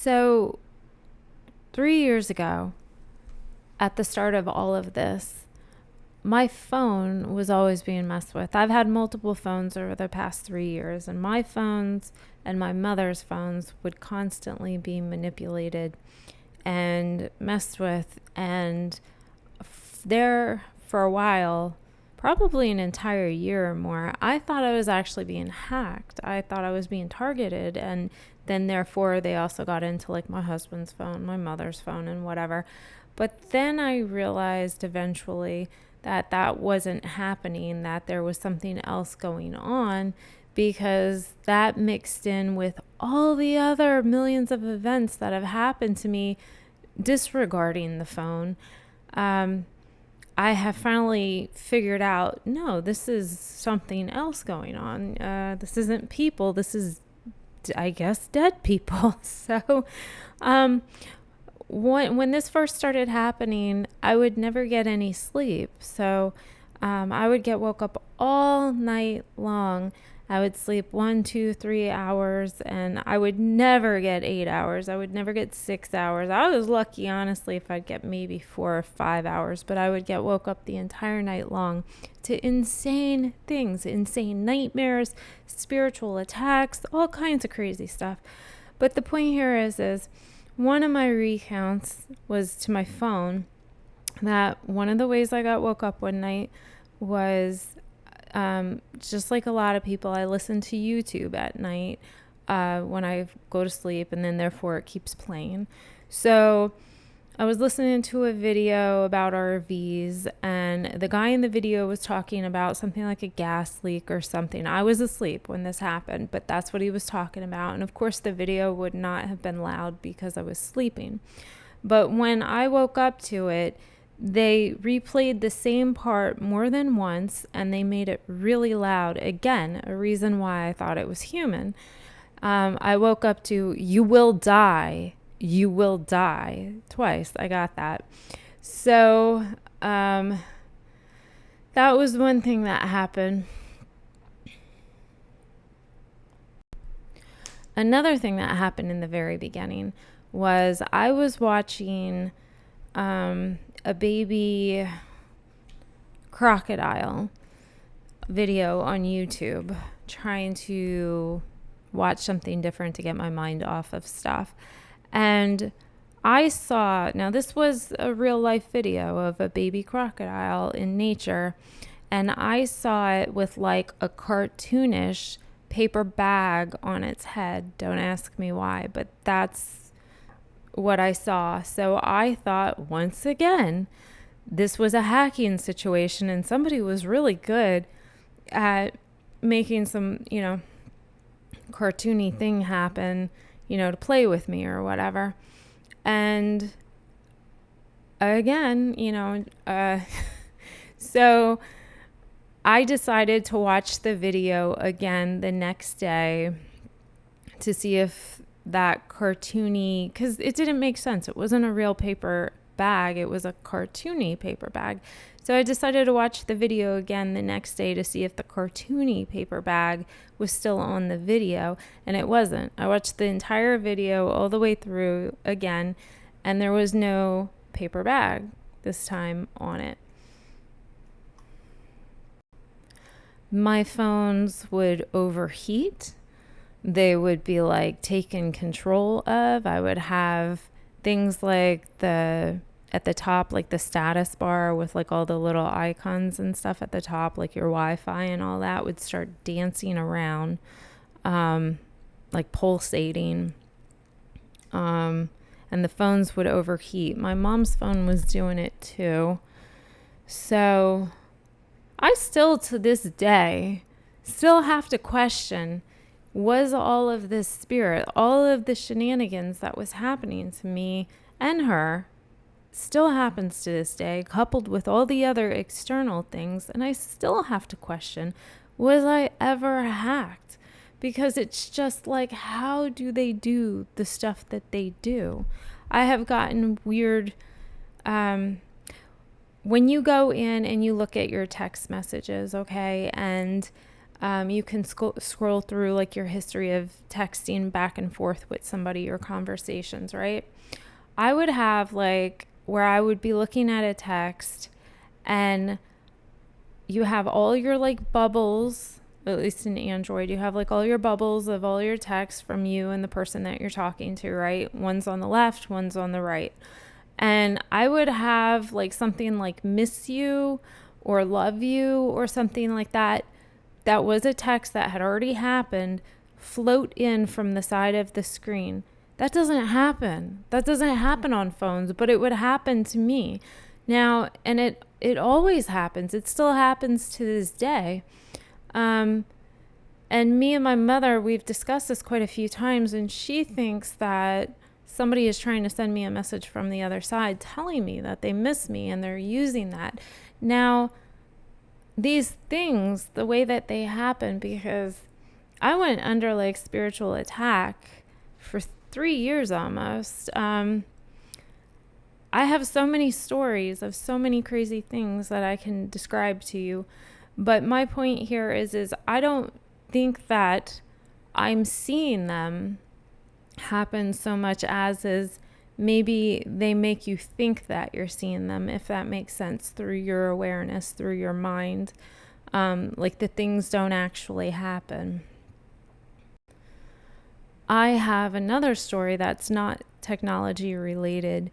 So 3 years ago, at the start of all of this, my phone was always being messed with. I've had multiple phones over the past 3 years, and my phones and my mother's phones would constantly be manipulated and messed with. And there for a while, probably an entire year or more, I thought I was actually being hacked. I thought I was being targeted. And then therefore they also got into like my husband's phone, my mother's phone, and whatever. But then I realized eventually that wasn't happening, that there was something else going on, because that mixed in with all the other millions of events that have happened to me disregarding the phone. I have finally figured out, no, this is something else going on. This isn't people. This is, I guess, dead people. So when this first started happening, I would never get any sleep. So I would get woke up all night long. I would sleep 1, 2, 3 hours, and I would never get 8 hours. I would never get 6 hours. I was lucky, honestly, if I'd get maybe 4 or 5 hours, but I would get woke up the entire night long to insane things, insane nightmares, spiritual attacks, all kinds of crazy stuff. But the point here is one of my recounts was to my phone, that one of the ways I got woke up one night was just like a lot of people, I listen to YouTube at night when I go to sleep, and then therefore it keeps playing. So I was listening to a video about RVs, and the guy in the video was talking about something like a gas leak or something. I was asleep when this happened, but that's what he was talking about. And of course the video would not have been loud because I was sleeping. But when I woke up to it, they replayed the same part more than once, and they made it really loud. Again, a reason why I thought it was human. I woke up to, "You will die. You will die," twice. I got that. So that was one thing that happened. Another thing that happened in the very beginning was I was watching a baby crocodile video on YouTube, trying to watch something different to get my mind off of stuff. And I saw, now this was a real life video of a baby crocodile in nature, and I saw it with like a cartoonish paper bag on its head. Don't ask me why, but that's what I saw. So I thought, once again, this was a hacking situation, and somebody was really good at making some, cartoony thing happen, to play with me or whatever. And again, so I decided to watch the video again the next day to see if that cartoony, because it didn't make sense. It wasn't a real paper bag. It was a cartoony paper bag. So I decided to watch the video again the next day to see if the cartoony paper bag was still on the video, and it wasn't. I watched the entire video all the way through again, and there was no paper bag this time on it. My phones would overheat. They would be like taken control of. I would have things like at the top, like the status bar with like all the little icons and stuff at the top, like your Wi-Fi and all that, would start dancing around, like pulsating. And the phones would overheat. My mom's phone was doing it too. So I still, to this day, still have to question, was all of this spirit, all of the shenanigans that was happening to me and her, still happens to this day, coupled with all the other external things. And I still have to question, was I ever hacked? Because it's just like, how do they do the stuff that they do? I have gotten weird, when you go in and you look at your text messages, okay, and You can scroll through like your history of texting back and forth with somebody or conversations, right? I would have like where I would be looking at a text and you have all your like bubbles, at least in Android, you have like all your bubbles of all your texts from you and the person that you're talking to, right? One's on the left, one's on the right. And I would have like something like miss you or love you or something like that. That was a text that had already happened float in from the side of the screen. That doesn't happen. That doesn't happen on phones, but it would happen to me. Now, and it always happens. It still happens to this day. And me and my mother, we've discussed this quite a few times, and she thinks that somebody is trying to send me a message from the other side telling me that they miss me, and they're using that. Now, these things, the way that they happen, because I went under like spiritual attack for 3 years almost. I have so many stories of so many crazy things that I can describe to you. But my point here is I don't think that I'm seeing them happen so much as is maybe they make you think that you're seeing them, if that makes sense, through your awareness, through your mind. Like the things don't actually happen. I have another story that's not technology related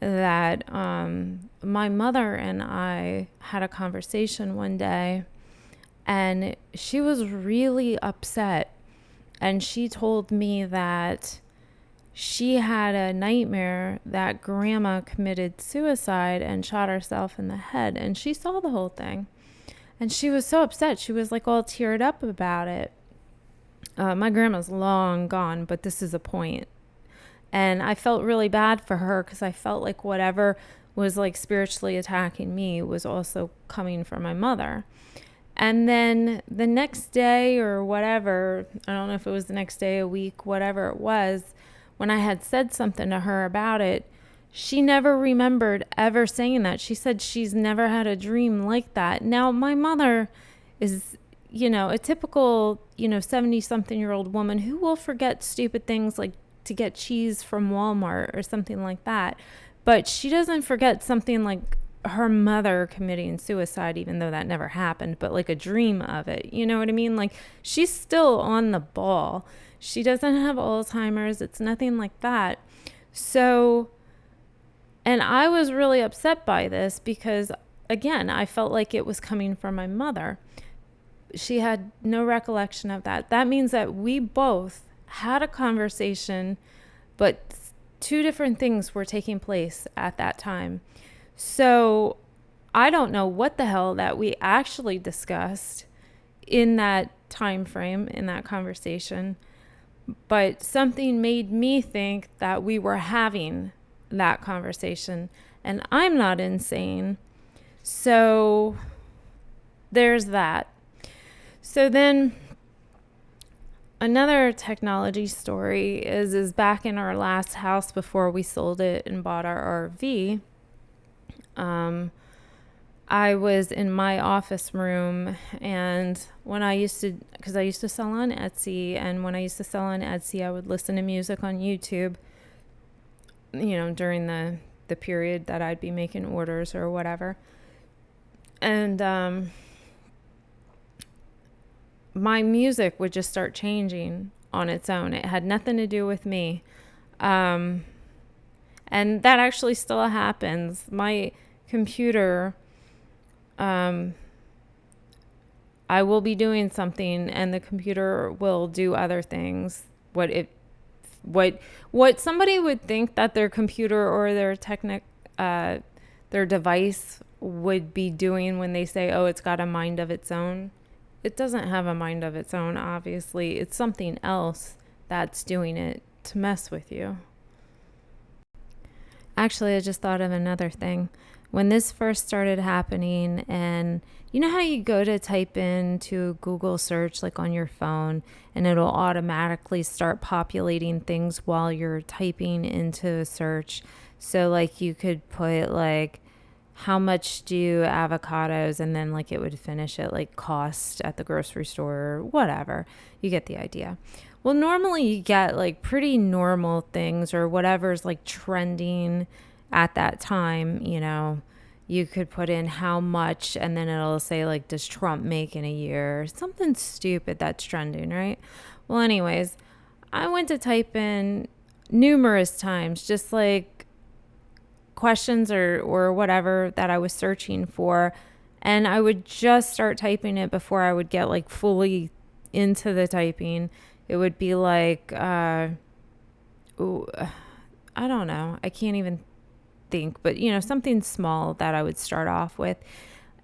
that my mother and I had a conversation one day, and she was really upset. And she told me that she had a nightmare that grandma committed suicide and shot herself in the head. And she saw the whole thing. And she was so upset. She was like all teared up about it. My grandma's long gone, but this is a point. And I felt really bad for her because I felt like whatever was like spiritually attacking me was also coming from my mother. And then the next day or whatever, I don't know if it was the next day, a week, whatever it was, when I had said something to her about it, she never remembered ever saying that. She said she's never had a dream like that. Now, my mother is, a typical, 70-something-year-old woman who will forget stupid things like to get cheese from Walmart or something like that. But she doesn't forget something like her mother committing suicide, even though that never happened, but like a dream of it. You know what I mean? Like she's still on the ball. She doesn't have Alzheimer's. It's nothing like that. So, and I was really upset by this because, again, I felt like it was coming from my mother. She had no recollection of that. That means that we both had a conversation, but two different things were taking place at that time. So I don't know what the hell that we actually discussed in that time frame, in that conversation, but something made me think that we were having that conversation, and I'm not insane. So there's that. So then another technology story is back in our last house before we sold it and bought our RV. I was in my office room, and when because I used to sell on Etsy, and when I used to sell on Etsy, I would listen to music on YouTube, during the period that I'd be making orders or whatever. And, my music would just start changing on its own. It had nothing to do with me. And that actually still happens. My computer, I will be doing something and the computer will do other things. What somebody would think that their computer or their their device would be doing when they say, oh, it's got a mind of its own. It doesn't have a mind of its own, obviously. It's something else that's doing it to mess with you. Actually, I just thought of another thing. When this first started happening, and you know how you go to type into Google search like on your phone and it'll automatically start populating things while you're typing into a search. So like you could put like how much do avocados, and then like it would finish at like cost at the grocery store or whatever. You get the idea. Well, normally you get like pretty normal things or whatever's like trending at that time, you know. You could put in how much, and then it'll say like, does Trump make in a year? Something stupid that's trending, right? Well, anyways, I went to type in numerous times, just like questions or whatever that I was searching for. And I would just start typing it before I would get like fully into the typing. It would be like, ooh, I don't know. I can't even think, but you know, something small that I would start off with.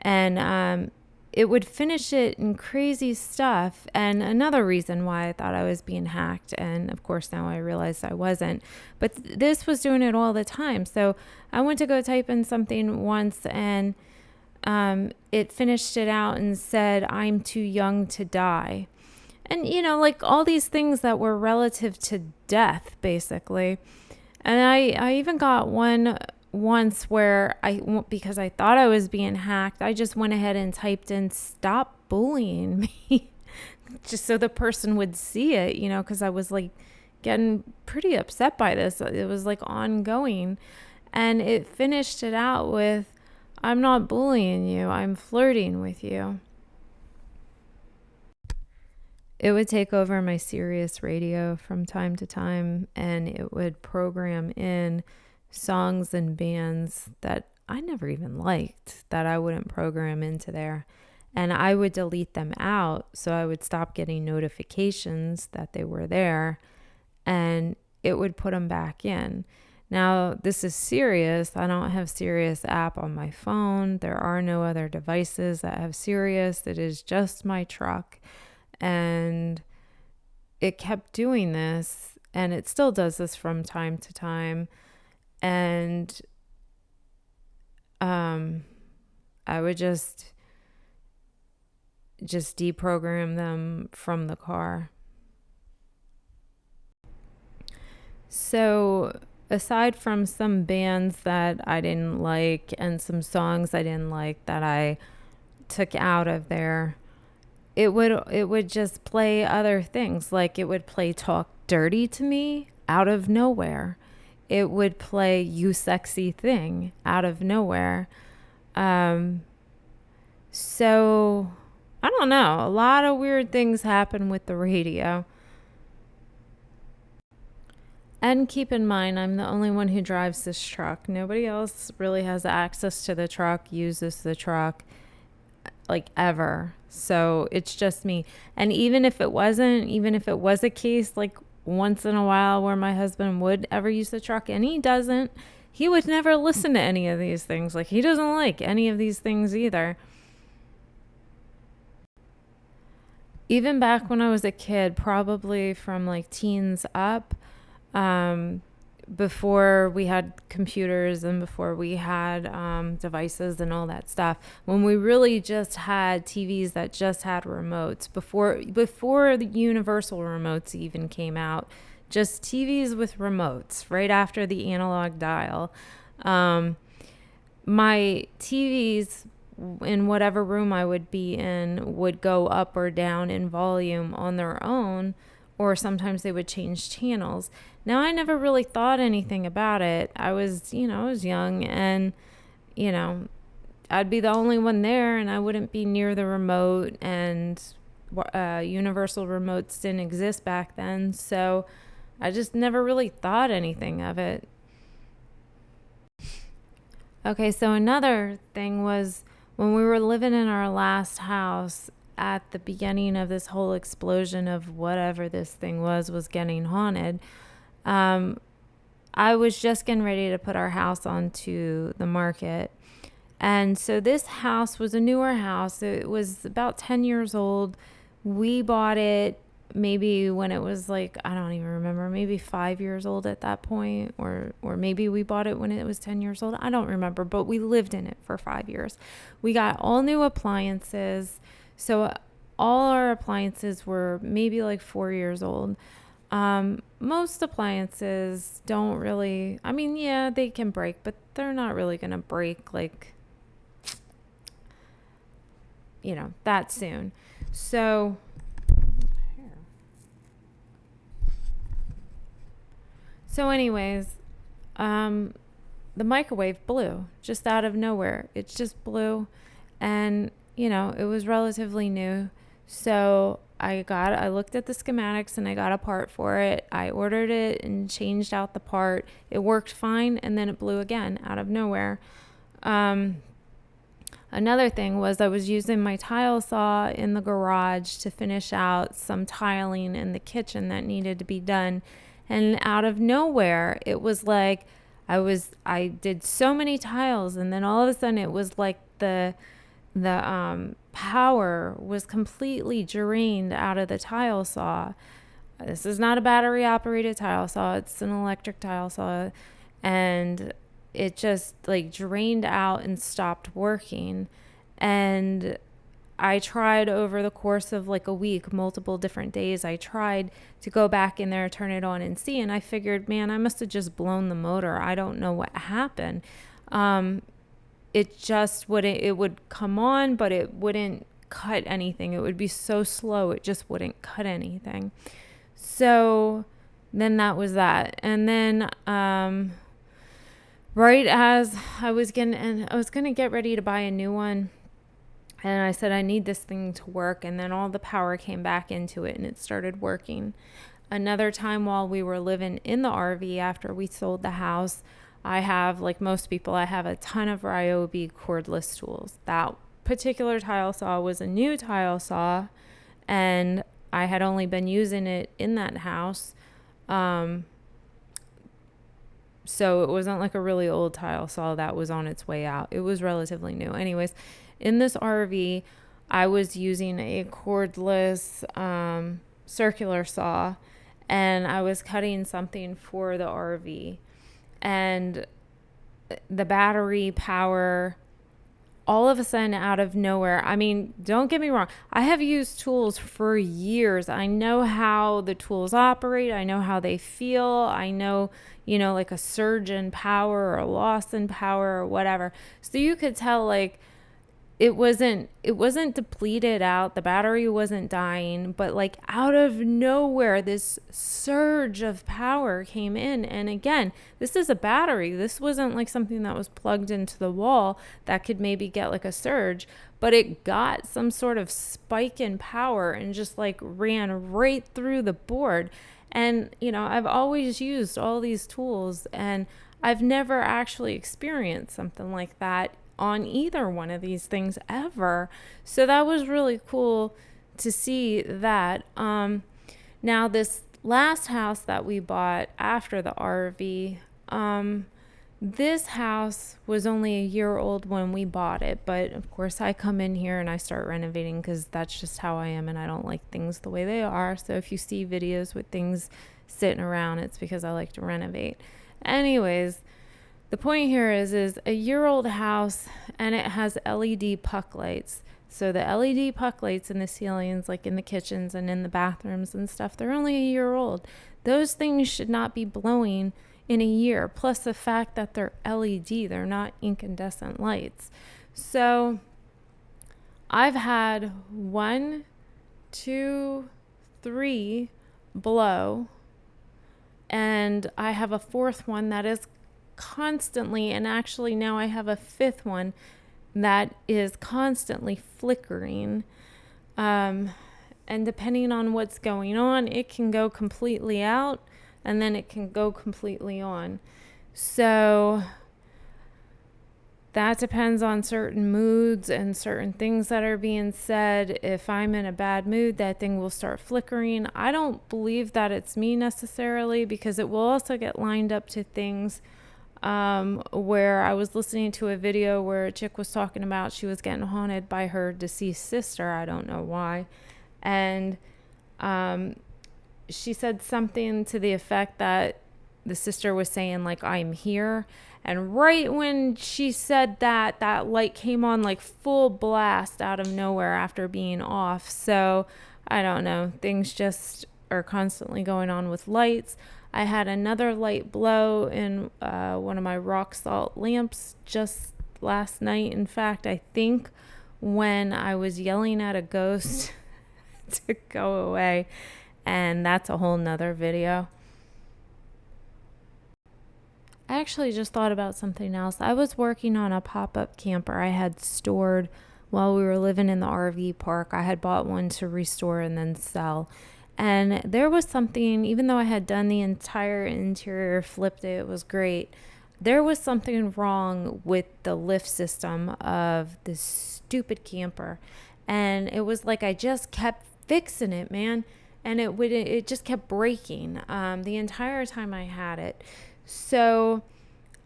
And it would finish it in crazy stuff. And another reason why I thought I was being hacked, and of course now I realized I wasn't, but this was doing it all the time. So I went to go type in something once, and it finished it out and said, I'm too young to die. And, you know, like all these things that were relative to death, basically. And I even got one once where because I thought I was being hacked, I just went ahead and typed in, stop bullying me, just so the person would see it, you know, because I was like getting pretty upset by this. It was like ongoing. And it finished it out with, I'm not bullying you, I'm flirting with you. It would take over my Sirius radio from time to time, and it would program in songs and bands that I never even liked, that I wouldn't program into there. And I would delete them out, so I would stop getting notifications that they were there, and it would put them back in. Now, this is Sirius. I don't have Sirius app on my phone. There are no other devices that have Sirius. It is just my truck. And it kept doing this, and it still does this from time to time. And I would just deprogram them from the car. So aside from some bands that I didn't like and some songs I didn't like that I took out of there, it would just play other things. Like it would play Talk Dirty to Me out of nowhere. It would play You Sexy Thing out of nowhere. So I don't know. A lot of weird things happen with the radio. And keep in mind, I'm the only one who drives this truck. Nobody else really has access to the truck, uses the truck, like ever. So it's just me. And even if it was a case like once in a while where my husband would ever use the truck, and he doesn't, he would never listen to any of these things. Like he doesn't like any of these things either. Even back when I was a kid, probably from like teens up, um, before we had computers and before we had devices and all that stuff, when we really just had TVs that just had remotes, before the universal remotes even came out, just TVs with remotes right after the analog dial. My TVs in whatever room I would be in would go up or down in volume on their own, or sometimes they would change channels. Now, I never really thought anything about it. I was young, and, I'd be the only one there, and I wouldn't be near the remote, and universal remotes didn't exist back then, so I just never really thought anything of it. Okay, so another thing was when we were living in our last house at the beginning of this whole explosion of whatever this thing was getting haunted. I was just getting ready to put our house onto the market. And so this house was a newer house. It was about 10 years old. We bought it maybe when it was like, I don't even remember, maybe 5 years old at that point, or maybe we bought it when it was 10 years old. I don't remember, but we lived in it for 5 years. We got all new appliances. So all our appliances were maybe like 4 years old. Most appliances don't really, I mean, yeah, they can break, but they're not really going to break like that soon. So anyways, the microwave blew just out of nowhere. It just blew, and it was relatively new. So I looked at the schematics and I got a part for it. I ordered it and changed out the part. It worked fine, and then it blew again out of nowhere. Another thing was I was using my tile saw in the garage to finish out some tiling in the kitchen that needed to be done. And out of nowhere, it was like I did so many tiles, and then all of a sudden it was like the power was completely drained out of the tile saw. This is not a battery operated tile saw, it's an electric tile saw, and it just like drained out and stopped working. And I tried over the course of like a week, multiple different days, I tried to go back in there, turn it on and see. And I figured, man, I must have just blown the motor. I don't know what happened. It just wouldn't, it would come on, but it wouldn't cut anything. It would be so slow. It just wouldn't cut anything. So then that was that. And then, right as I was going to get ready to buy a new one, and I said, I need this thing to work. And then all the power came back into it and it started working. Another time while we were living in the RV after we sold the house, I have, like most people, I have a ton of Ryobi cordless tools. That particular tile saw was a new tile saw, and I had only been using it in that house. So it wasn't like a really old tile saw that was on its way out. It was relatively new. Anyways, in this RV, I was using a cordless circular saw, and I was cutting something for the RV. And the battery power, all of a sudden out of nowhere. I mean, don't get me wrong. I have used tools for years. I know how the tools operate. I know how they feel. I know, like a surge in power or a loss in power or whatever. So you could tell like it wasn't depleted out. The battery wasn't dying, but like out of nowhere, this surge of power came in. And again, this is a battery. This wasn't like something that was plugged into the wall that could maybe get like a surge, but it got some sort of spike in power and just like ran right through the board. And, I've always used all these tools, and I've never actually experienced something like that on either one of these things ever. So that was really cool to see that. Now this last house that we bought after the RV, this house was only a year old when we bought it, but of course I come in here and I start renovating because that's just how I am, and I don't like things the way they are. So if you see videos with things sitting around, it's because I like to renovate. Anyways, the point here is a year-old house, and it has LED puck lights. So the LED puck lights in the ceilings, like in the kitchens and in the bathrooms and stuff, they're only a year old. Those things should not be blowing in a year. Plus the fact that they're LED, they're not incandescent lights. So I've had 1, 2, 3 blow, and I have a fourth one that is constantly, and actually now I have a fifth one that is constantly flickering, and depending on what's going on, it can go completely out and then it can go completely on. So that depends on certain moods and certain things that are being said. If I'm in a bad mood, that thing will start flickering. I don't believe that it's me necessarily, because it will also get lined up to things where I was listening to a video where a chick was talking about she was getting haunted by her deceased sister. I don't know why. And she said something to the effect that the sister was saying, like, I'm here. And right when she said that, that light came on like full blast out of nowhere after being off. So I don't know. Things just are constantly going on with lights. I had another light blow in one of my rock salt lamps just last night. In fact, I think when I was yelling at a ghost to go away. And that's a whole nother video. I actually just thought about something else. I was working on a pop-up camper I had stored while we were living in the RV park. I had bought one to restore and then sell. And there was something, even though I had done the entire interior, flipped it, it was great. There was something wrong with the lift system of this stupid camper. And it was like I just kept fixing it, man. And it just kept breaking the entire time I had it. So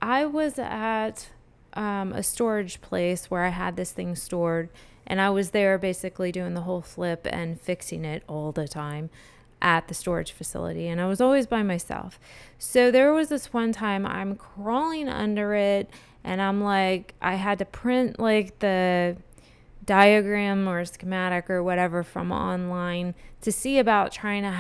I was at a storage place where I had this thing stored, and I was there basically doing the whole flip and fixing it all the time at the storage facility, and I was always by myself. So there was this one time I'm crawling under it, and I'm like, I had to print like the diagram or schematic or whatever from online to see about trying to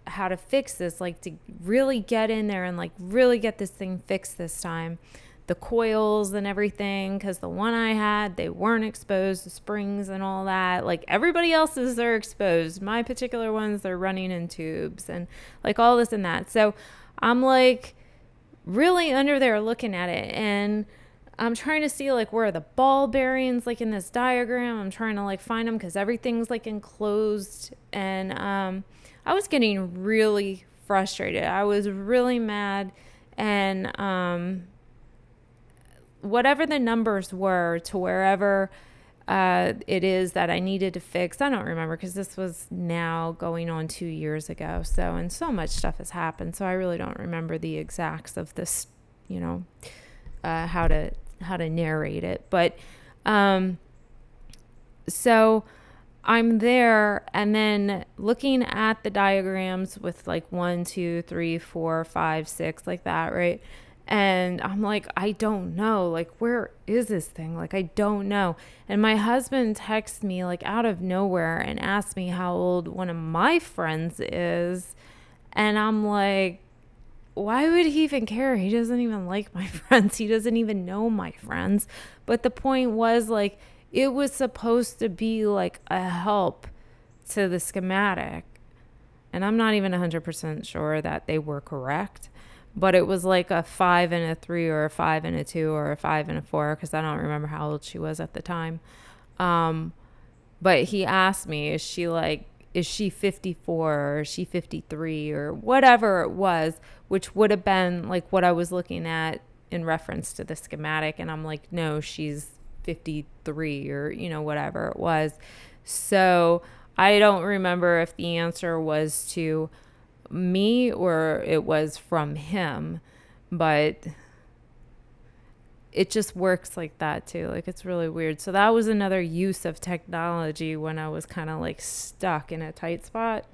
how to fix this, like to really get in there and like really get this thing fixed this time. The coils and everything, because the one I had, they weren't exposed, the springs and all that. Like everybody else's, they're exposed. My particular ones, they're running in tubes and like all this and that. So I'm like really under there looking at it, and I'm trying to see like where are the ball bearings like in this diagram. I'm trying to like find them because everything's like enclosed, and I was getting really frustrated. I was really mad, and whatever the numbers were to wherever it is that I needed to fix, I don't remember because this was now going on 2 years ago. So, and so much stuff has happened. So I really don't remember the exacts of this, how to narrate it. But so I'm there and then looking at the diagrams with like 1, 2, 3, 4, 5, 6, like that, right? And I'm like, I don't know. Like, where is this thing? Like, I don't know. And my husband texts me like out of nowhere and asks me how old one of my friends is. And I'm like, why would he even care? He doesn't even like my friends. He doesn't even know my friends. But the point was like, it was supposed to be like a help to the schematic. And I'm not even 100% sure that they were correct. But it was like a 5 and a 3 or a 5 and a 2 or a 5 and a 4 because I don't remember how old she was at the time. But he asked me, is she 54 or is she 53 or whatever it was, which would have been like what I was looking at in reference to the schematic. And I'm like, no, she's 53 or, whatever it was. So I don't remember if the answer was to me or it was from him, but it just works like that too. Like it's really weird. So that was another use of technology when I was kind of like stuck in a tight spot.